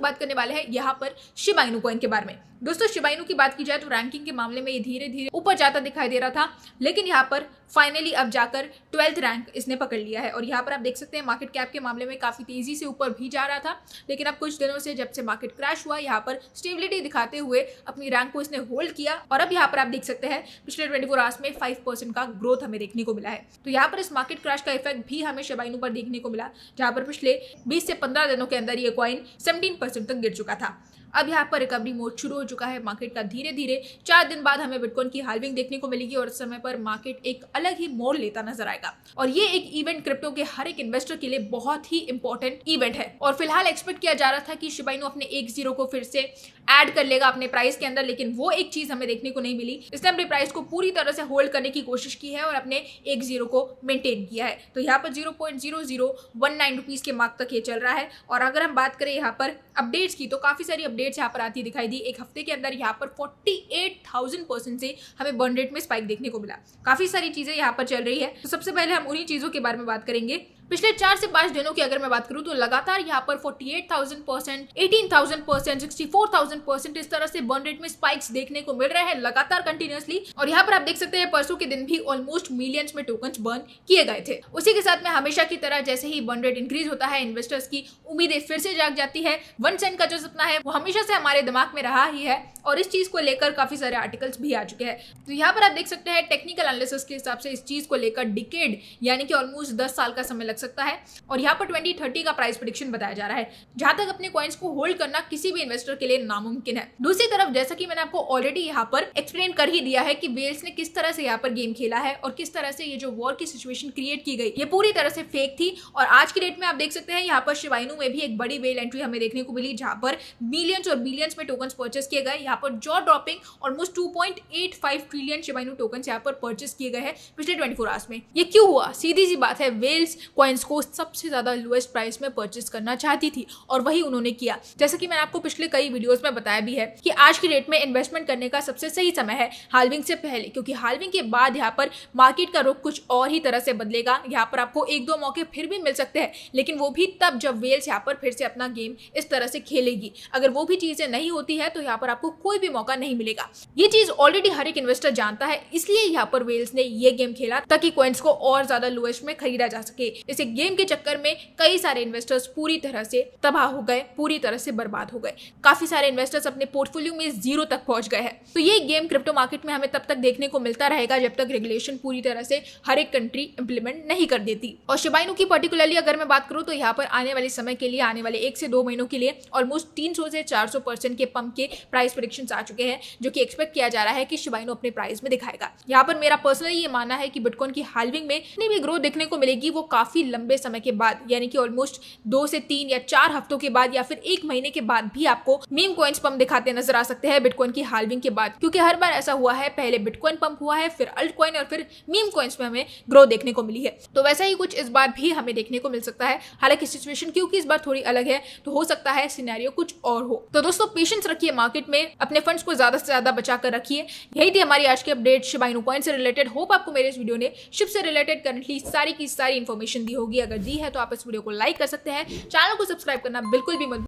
बात करने वाले हैं यहाँ पर शिबा इनू कॉइन के बारे में। दोस्तों शिबा इनू की बात की जाए तो रैंकिंग के मामले में ये धीरे धीरे ऊपर जाता दिखाई दे रहा था, लेकिन यहाँ पर फाइनली अब जाकर 12th रैंक इसने पकड़ लिया है। और यहाँ पर आप देख सकते हैं मार्केट कैप के मामले में काफी तेजी से ऊपर भी जा रहा था, लेकिन अब कुछ दिनों से जब से मार्केट क्रैश हुआ यहाँ पर स्टेबिलिटी दिखाते हुए अपनी रैंक को इसने होल्ड किया। और अब यहाँ पर आप देख सकते हैं पिछले 24 आवर्स में 5% का ग्रोथ हमें देखने को मिला है। तो यहाँ पर इस मार्केट क्रैश का इफेक्ट भी हमें शिबा इनू पर देखने को मिला, जहाँ पर पिछले 20 से 15 दिनों के अंदर ये कॉइन 17% तक गिर चुका था। अब यहाँ पर रिकवरी मोड शुरू हो चुका है मार्केट का। धीरे धीरे 4 दिन बाद हमें बिटकॉइन की हाल्विंग देखने को मिलेगी और इस समय पर मार्केट एक अलग ही मोड़ लेता नजर आएगा। और ये एक इवेंट क्रिप्टो के हर एक इन्वेस्टर के लिए बहुत ही इंपॉर्टेंट इवेंट है। और फिलहाल एक्सपेक्ट किया जा रहा था कि शिबा इनू अपने 1.0 को फिर से ऐड कर लेगा अपने प्राइस के अंदर, लेकिन वो एक चीज हमें देखने को नहीं मिली। इसने अपने प्राइस को पूरी तरह से होल्ड करने की कोशिश की है और अपने 1.0 को मेंटेन किया है। तो यहाँ पर 0.0019 रुपीज के मार्क तक ये चल रहा है। और अगर हम बात करें यहाँ पर अपडेट्स की, तो काफी सारी अपडेट्स यहाँ पर आती दिखाई दी। एक हफ्ते के अंदर यहाँ पर 48,000% से हमें बर्न रेट में स्पाइक देखने को मिला। काफी सारी चीजें यहाँ पर चल रही है। तो सबसे पहले हम उन्हीं चीजों के बारे में बात करेंगे। पिछले 4 से 5 दिनों की अगर मैं बात करूं तो लगातार यहाँ पर 48,000%, 18,000%, 64,000% इस तरह से बर्न रेट में स्पाइक्स देखने को मिल रहे हैं लगातार कंटिन्यूअसली। और यहाँ पर आप देख सकते हैं परसों के दिन भी ऑलमोस्ट मिलियंस में टोकन्स बर्न किए गए थे। उसी के साथ में हमेशा की तरह जैसे ही बर्न रेट इंक्रीज होता है, इन्वेस्टर्स की उम्मीदें फिर से जाग जाती है। 1 सेंट का जो सपना है वो हमेशा से हमारे दिमाग में रहा ही है और इस चीज को लेकर काफी सारे आर्टिकल्स भी आ चुके हैं। तो यहाँ पर आप देख सकते हैं टेक्निकल एनालिसिस के हिसाब से इस चीज को लेकर डिकेड यानी कि ऑलमोस्ट 10 साल का समय लग सकता है। और यहाँ पर 2030 का प्राइस प्रेडिक्शन बताया जा रहा है, जहां तक अपने कॉइन्स को होल्ड करना किसी भी इन्वेस्टर के लिए नामुमकिन है। दूसरी तरफ जैसा कि मैंने आपको ऑलरेडी यहाँ पर एक्सप्लेन कर ही दिया है कि वेल्स ने किस तरह से यहाँ पर गेम खेला है और किस तरह से ये जो वॉर की सिचुएशन क्रिएट की गई ये पूरी तरह से फेक थी। और आज की डेट में आप देख सकते हैं यहाँ पर शिबा इनू में भी एक बड़ी वेल एंट्री हमें देखने को मिली, जहां पर मिलियंस और बिलियंस में टोकन्स परचेस किए गए। यहाँ पर jaw dropping almost 2.85 trillion Shiba Inu tokens यहाँ पर परचेस किए गए हैं पिछले 24 आवर्स में। ये क्यों हुआ? सीधी सी बात है, वेल्स कॉइन्स को सबसे ज्यादा लोएस्ट प्राइस में परचेस करना चाहती थी और वही उन्होंने किया। जैसा कि मैंने आपको पिछले कई वीडियोस में बताया भी है कि आज की डेट में इन्वेस्टमेंट करने का सबसे सही समय है हाल्विंग से पहले, क्योंकि हाल्विंग के बाद यहाँ पर मार्केट का रुख कुछ और ही तरह से बदलेगा। यहाँ पर आपको 1-2 मौके फिर भी मिल सकते हैं, लेकिन वो भी तब जब वेल्स यहाँ पर फिर से अपना गेम इस तरह से खेलेगी। अगर वो भी चीजें नहीं होती है तो यहाँ पर आपको कोई भी मौका नहीं मिलेगा। ये चीज ऑलरेडी हर एक इन्वेस्टर जानता है, इसलिए यहाँ पर वेल्स ने ये गेम खेला ताकि कॉइन्स को और ज्यादा लोएस्ट में खरीदा जा सके। इस गेम के चक्कर में कई सारे इन्वेस्टर्स पूरी तरह से तबाह हो गए, पूरी तरह से बर्बाद हो गए। काफी सारे इन्वेस्टर्स अपने पोर्टफोलियो में 0 तक पहुंच गए हैं। तो ये गेम क्रिप्टो मार्केट में हमें तब तक देखने को मिलता रहेगा जब तक रेगुलेशन पूरी तरह से हर एक कंट्री इंप्लीमेंट नहीं कर देती। और शिबा इनू की पर्टिकुलरली अगर मैं बात करूं तो यहाँ पर आने वाले समय के लिए, आने वाले 1 से 2 महीनों के लिए ऑलमोस्ट 300 से 400% के पंप के प्राइस प्रेडिक्शंस आ चुके हैं, जो कि एक्सपेक्ट किया जा रहा है कि शिबा इनू अपने प्राइस में दिखाएगा। यहाँ पर मेरा पर्सनली ये मानना है कि बिटकॉइन की हाल्विंग में इतनी भी ग्रोथ देखने को मिलेगी वो काफी लंबे समय के बाद, यानी कि ऑलमोस्ट 2 से 3 या 4 हफ्तों के बाद या फिर 1 महीने के बाद भी आपको मीम कॉइन्स पंप दिखाते नजर आ सकते हैं बिटकॉइन की हाल्विंग के बाद। क्योंकि हर बार ऐसा हुआ है, पहले बिटकॉइन पंप हुआ है, फिर अल्ट कॉइन और फिर मीम कॉइन्स में हमें ग्रोथ देखने को मिली है। तो वैसा ही कुछ इस बार भी हमें देखने को मिल सकता है। हालांकि सिचुएशन क्योंकि इस बार थोड़ी अलग है तो हो सकता है सिनेरियो कुछ और हो। तो दोस्तों पेशेंस रखिए मार्केट में, अपने फंड्स को ज्यादा से ज्यादा बचा कर रखिए। यही थी हमारी आज की अपडेट शिबा इनू कॉइन से रिलेटेड। होप आपको मेरे इस वीडियो ने शिप से रिलेटेड करंटली सारी की सारी इन्फॉर्मेशन दी होगी। अगर दी है तो आप इस वीडियो को लाइक कर सकते हैं। चैनल को सब्सक्राइब करना बिल्कुल भी मत